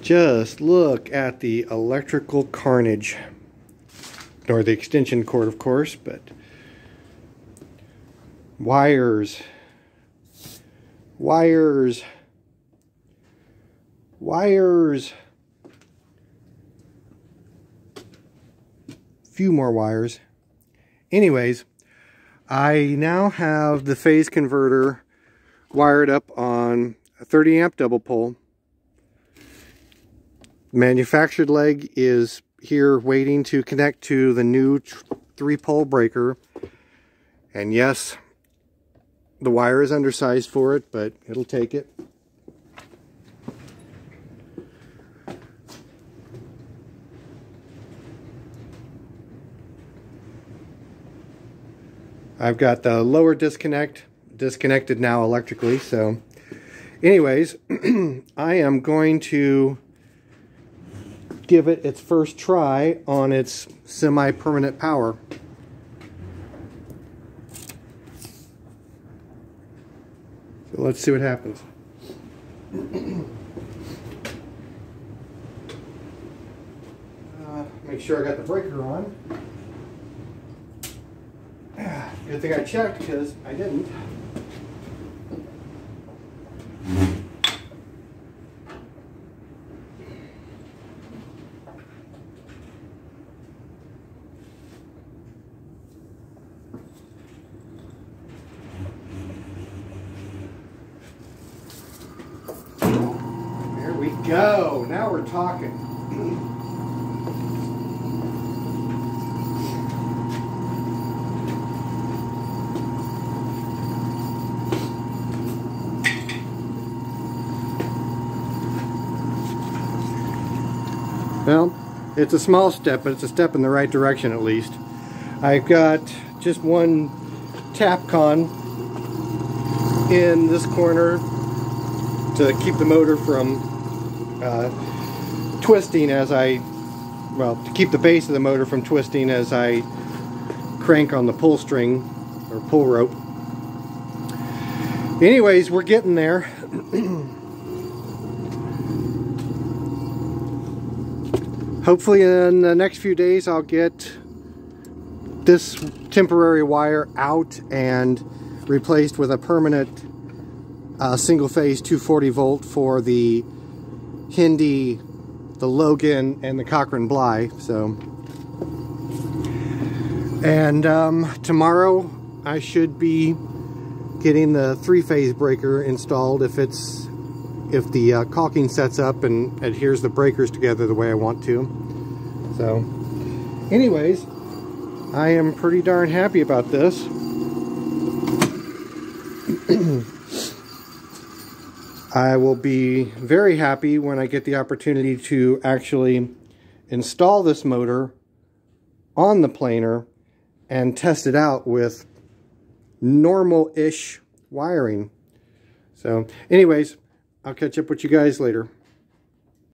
Just look at the electrical carnage. Or the extension cord, of course, but wires, wires, wires, few more wires. Anyways, I now have the phase converter wired up on a 30 amp double pole. Manufactured leg is here waiting to connect to the new 3-pole breaker. And yes, the wire is undersized for it, but it'll take it. I've got the lower disconnected now electrically. So anyways, I am going to give it its first try on its semi-permanent power. So let's see what happens. Make sure I got the breaker on. Good thing I checked, because I didn't. There we go. Now we're talking. Well, it's a small step, but it's a step in the right direction at least. I've got just one Tapcon in this corner to keep the motor from twisting as to keep the base of the motor from twisting as I crank on the pull string or pull rope. Anyways, we're getting there. Hopefully in the next few days I'll get this temporary wire out and replaced with a permanent single phase 240 volt for the Hindi, the Logan, and the Cochran Bly. So, and tomorrow I should be getting the 3-phase breaker installed if the caulking sets up and adheres the breakers together the way I want to. So anyways, I am pretty darn happy about this. I will be very happy when I get the opportunity to actually install this motor on the planer and test it out with normal-ish wiring. So anyways, I'll catch up with you guys later.